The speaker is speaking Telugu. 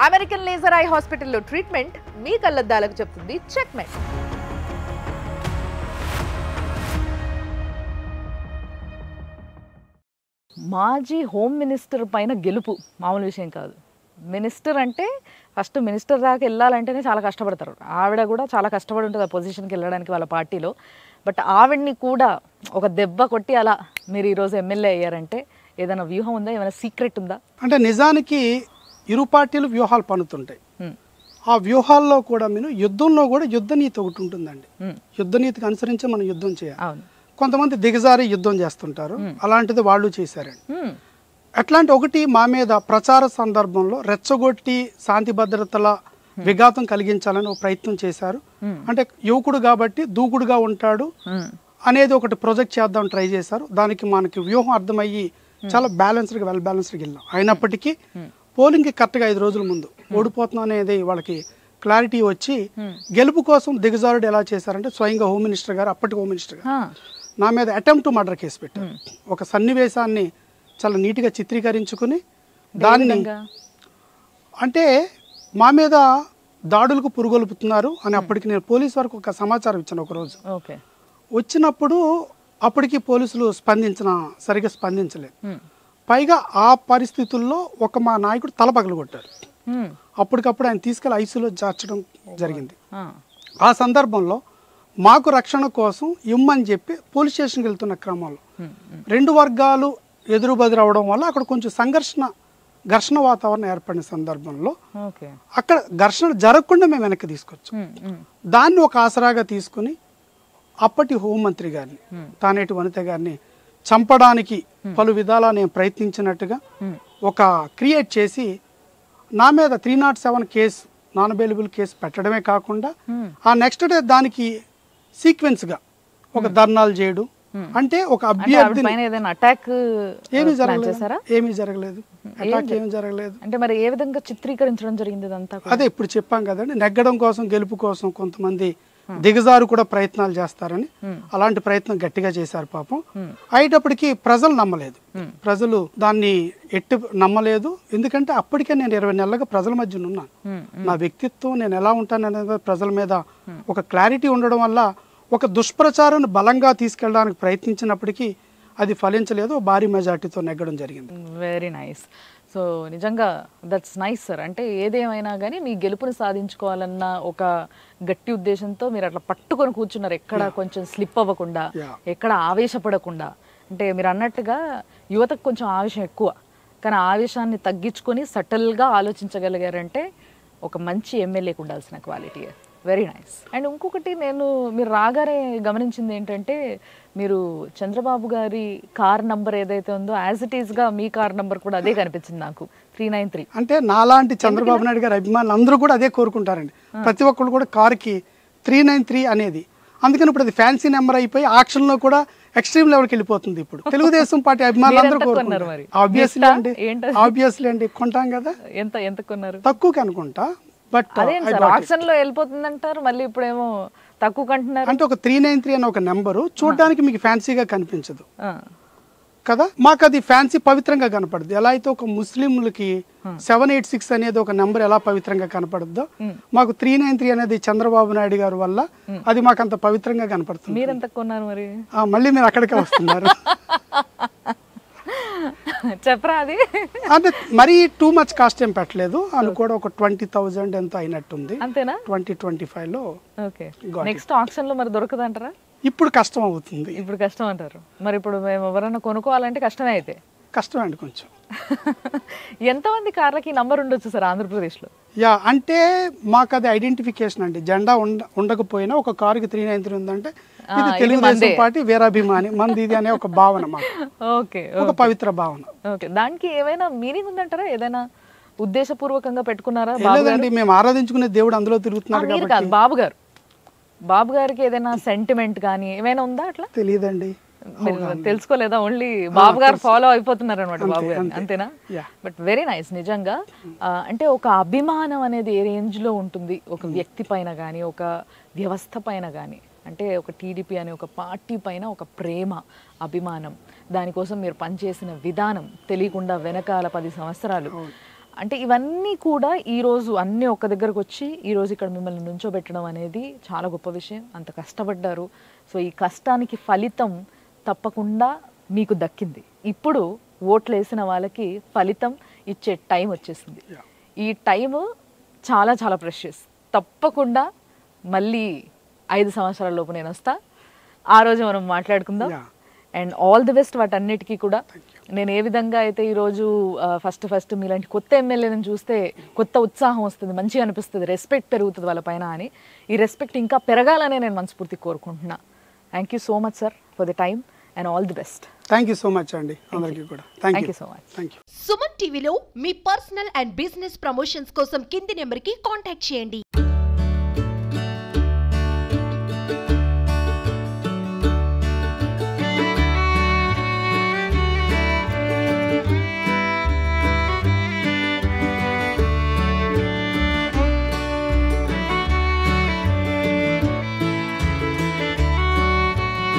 అమెరికన్ లేజర్ ఐ హాస్పిటల్లో ట్రీట్మెంట్ మీ కళ్ళద్దాలకు చెప్తుంది చెక్మెట్. మాజీ హోమ్ మినిస్టర్ పైన గెలుపు మామూలు విషయం కాదు. మినిస్టర్ అంటే ఫస్ట్ మినిస్టర్ దాకా వెళ్ళాలంటేనే చాలా కష్టపడతారు. ఆవిడ కూడా చాలా కష్టపడి ఉంటుంది ఆ పొజిషన్కి వెళ్ళడానికి వాళ్ళ పార్టీలో. బట్ ఆవిడ్ని కూడా ఒక దెబ్బ కొట్టి అలా మీరు ఈరోజు ఎమ్మెల్యే అయ్యారంటే ఏదైనా వ్యూహం ఉందా, ఏమైనా సీక్రెట్ ఉందా? అంటే నిజానికి ఇరు పార్టీలు వ్యూహాలు పన్నుతుంటాయి. ఆ వ్యూహాల్లో కూడా మీరు యుద్ధంలో కూడా యుద్ధ నీతి ఒకటి ఉంటుందండి. యుద్ధ నీతికి అనుసరించి మనం యుద్ధం చేయాలి. కొంతమంది దిగజారి యుద్ధం చేస్తుంటారు, అలాంటిది వాళ్ళు చేశారండి. అట్లాంటి ఒకటి మా మీద ప్రచార సందర్భంలో రెచ్చగొట్టి శాంతి భద్రతల విఘాతం కలిగించాలని ఒక ప్రయత్నం చేశారు. అంటే యువకుడు కాబట్టి దూకుడుగా ఉంటాడు అనేది ఒకటి ప్రొజెక్ట్ చేద్దాం ట్రై చేశారు. దానికి మనకి వ్యూహం అర్థమయ్యి చాలా బ్యాలెన్స్డ్గా వెల్ బ్యాలెన్స్డ్గా వెళ్ళాం. అయినప్పటికీ పోలింగ్కి కరెక్ట్గా 5 రోజుల ముందు ఓడిపోతున్నాం అనేది వాళ్ళకి క్లారిటీ వచ్చి గెలుపు కోసం దిగజారుడు ఎలా చేశారంటే స్వయంగా హోమ్ మినిస్టర్ గారు, అప్పటి హోమ్ మినిస్టర్ గారు నా మీద అటెంప్ట్ మర్డర్ కేసు పెట్టారు. ఒక సన్నివేశాన్ని చాలా నీట్గా చిత్రీకరించుకుని దాన్ని అంటే మా మీద దాడులకు పురుగొల్పుతున్నారు అని అప్పటికి నేను పోలీసు వరకు ఒక సమాచారం ఇచ్చాను. ఒకరోజు వచ్చినప్పుడు అప్పటికి పోలీసులు సరిగా స్పందించలేదు. పైగా ఆ పరిస్థితుల్లో ఒక మా నాయకుడు తల పగలు కొట్టారు. అప్పటికప్పుడు ఆయన తీసుకెళ్లి ఐసీయూలో చేర్చడం జరిగింది. ఆ సందర్భంలో మాకు రక్షణ కోసం ఇమ్మని చెప్పి పోలీస్ స్టేషన్కి వెళ్తున్న క్రమంలో 2 వర్గాలు ఎదురు బెదురవడం వల్ల అక్కడ కొంచెం ఘర్షణ వాతావరణం ఏర్పడిన సందర్భంలో అక్కడ ఘర్షణ జరగకుండా మేము వెనక్కి తీసుకొచ్చాం. దాన్ని ఒక ఆసరాగా తీసుకుని అప్పటి హోంమంత్రి గారిని, తానేటి వనిత గారిని చంపడానికి పలు విధాలా నేను ప్రయత్నించినట్టుగా ఒక క్రియేట్ చేసి నా మీద 307 కేసు, నాన్ అవైలబుల్ కేసు పెట్టడమే కాకుండా ఆ నెక్స్ట్ డే దానికి సీక్వెన్స్గా ఒక ధర్నాలు చేయడం. అంటే ఒక అభ్యర్థి ఏమీ జరగలేదు. అంటే మరి ఏ విధంగా చిత్రీకరించడం జరిగింది అదంతా? అదే ఇప్పుడు చెప్పాం కదండి, నెగ్గడం కోసం గెలుపు కోసం కొంతమంది దిగజారు కూడా ప్రయత్నాలు చేస్తారని. అలాంటి ప్రయత్నం గట్టిగా చేశారు పాపం. అయ్యేటప్పటికి ప్రజలు నమ్మలేదు. ప్రజలు దాన్ని నమ్మలేదు. ఎందుకంటే అప్పటికే నేను 20 నెలలుగా ప్రజల మధ్య ఉన్నాను. నా వ్యక్తిత్వం నేను ఎలా ఉంటాను అనేది ప్రజల మీద ఒక క్లారిటీ ఉండడం వల్ల ఒక దుష్ప్రచారాన్ని బలంగా తీసుకెళ్ళడానికి ప్రయత్నించినప్పటికీ అది ఫలించలేదు. భారీ మెజార్టీతో నెగ్గడం జరిగింది. Very nice. సో నిజంగా దట్స్ నైస్ సార్. అంటే ఏదేమైనా కానీ మీ గెలుపుని సాధించుకోవాలన్న ఒక గట్టి ఉద్దేశంతో మీరు అట్లా పట్టుకొని కూర్చున్నారు, ఎక్కడ కొంచెం స్లిప్ అవ్వకుండా, ఎక్కడ ఆవేశపడకుండా. అంటే మీరు అన్నట్టుగా యువతకు కొంచెం ఆవేశం ఎక్కువ, కానీ ఆవేశాన్ని తగ్గించుకొని సటల్గా ఆలోచించగలిగారంటే ఒక మంచి ఎమ్మెల్యేకి ఉండాల్సిన క్వాలిటీ. Very nice. అండ్ ఇంకొకటి మీరు రాగానే గమనించింది ఏంటంటే మీరు చంద్రబాబు గారి కార్ నంబర్ ఏదైతే ఉందో యాజ్ ఇట్ ఈస్గా మీ కార్ నంబర్ కూడా అదే కనిపించింది నాకు, 393. అంటే నాలాంటి చంద్రబాబు నాయుడు గారి అభిమానులు అందరూ కూడా అదే కోరుకుంటారండి. ప్రతి ఒక్కరు కూడా కార్కి 393 అనేది. అందుకని ఇప్పుడు అది ఫ్యాన్సీ నెంబర్ అయిపోయి ఆక్షన్లో కూడా ఎక్స్ట్రీమ్ లెవెల్కి వెళ్ళిపోతుంది. ఇప్పుడు తెలుగుదేశం పార్టీ అభిమానులు అందరూ కోరుకుంటారు. ఆబ్వియస్లీ అండి కొంటాం కదా. ఎంత కొన్నారు? తక్కువకి అనుకుంటా. బట్ ఆక్షన్ లో వెళ్ళిపోతుంది అంటారు, మళ్ళీ ఇప్పుడేమో తక్కువ కంటున్నారు. అంటే ఒక 393 అనే ఒక నెంబరు చూడడానికి మీకు ఫ్యాన్సీగా కనిపించదు కదా, మాకు అది ఫ్యాన్సీ పవిత్రంగా కనపడుద్ది. ఎలా అయితే ఒక ముస్లింలకి 786 అనేది ఒక నెంబర్ ఎలా పవిత్రంగా కనపడుద్దో మాకు 393 అనేది చంద్రబాబు నాయుడు గారి వల్ల అది మాకు అంత పవిత్రంగా కనపడుతుంది. మీరు ఎంత కొన్నారు మరి? మళ్ళీ మీరు అక్కడికే వస్తున్నారు. చెప్పరా అది? అంటే మరీ టూ మచ్ కాస్ట్ ఏం పెట్టలేదు. అది కూడా ఒక 20,000 ఎంత అయినట్టుంది. అంతేనా? 2025లో. ఓకే. నెక్స్ట్ ఆక్షన్ లో మరి దొరకదంటారా? ఇప్పుడు కష్టం అవుతుంది. ఇప్పుడు కష్టం అంటారు. మరి ఇప్పుడు మేము ఎవరైనా కొనుక్కోవాలంటే కష్టమే. అయితే కష్టమే అండి కొంచెం. ఎంతమంది కార్లకి నంబర్ ఉండొచ్చు సార్ ఆంధ్రప్రదేశ్లో? అంటే మాకు అది ఐడెంటిఫికేషన్ అండి. జెండా ఉండకపోయినా ఒక కారుకి 393 ఉందంటే ఇది తెలుగుదేశం పార్టీ వీరాభిమాని మంది ఇది అనే ఒక భావన మాకు. ఓకే, ఒక పవిత్ర భావన. ఓకే. దానికి ఏమైనా మీనింగ్ ఉందంటారా? ఏదైనా ఉద్దేశపూర్వకంగా పెట్టుకున్నారా? లేదండి, మేము ఆరాధించుకునే దేవుడు అందులో తిరుగుతున్నారు కాబట్టి. బాబు గారికి ఏదైనా సెంటిమెంట్ కానీ ఏమైనా ఉందా? అట్లా తెలియదండి. తెలుసుకోలేదా? ఓన్లీ బాబు గారు ఫాలో అయిపోతున్నారు అనమాట బాబు గారు, అంతేనా? But very nice. నిజంగా అంటే ఒక అభిమానం అనేది ఏ రేంజ్ లో ఉంటుంది ఒక వ్యక్తి పైన కానీ ఒక వ్యవస్థ పైన కానీ, అంటే ఒక టీడీపీ అనే ఒక పార్టీ పైన ఒక ప్రేమ, అభిమానం, దానికోసం మీరు పనిచేసిన విధానం తెలియకుండా వెనకాల 10 సంవత్సరాలు అంటే ఇవన్నీ కూడా ఈరోజు అన్నీ ఒక్క దగ్గరకు వచ్చి ఈరోజు ఇక్కడ మిమ్మల్ని నుంచోబెట్టడం అనేది చాలా గొప్ప విషయం. అంత కష్టపడ్డారు. సో ఈ కష్టానికి ఫలితం తప్పకుండా మీకు దక్కింది. ఇప్పుడు ఓట్లు వేసిన వాళ్ళకి ఫలితం ఇచ్చే టైం వచ్చేసింది. ఈ టైము చాలా చాలా ప్రెషియస్. తప్పకుండా మళ్ళీ 5 సంవత్సరాల లోపు నేను వస్తా. ఆ రోజు మనం మాట్లాడుకుందాం. అండ్ ఆల్ ది బెస్ట్ వాటన్నిటికీ కూడా. నేను ఏ విధంగా అయితే ఈరోజు ఫస్ట్ మీలాంటి కొత్త ఎమ్మెల్యేలను చూస్తే కొత్త ఉత్సాహం వస్తుంది, మంచిగా అనిపిస్తుంది, రెస్పెక్ట్ పెరుగుతుంది వాళ్ళ పైన అని. ఈ రెస్పెక్ట్ ఇంకా పెరగాలనే నేను మనస్ఫూర్తి కోరుకుంటున్నా. Thank you so much sir for the time and all the best. Thank you so much అండి అందరికీ కూడా. Thank you so much. Thank you. Suman టీవీలో మీ పర్సనల్ అండ్ బిజినెస్ ప్రమోషన్స్ కోసం కింది నెంబర్కి కాంటాక్ట్ చేయండి.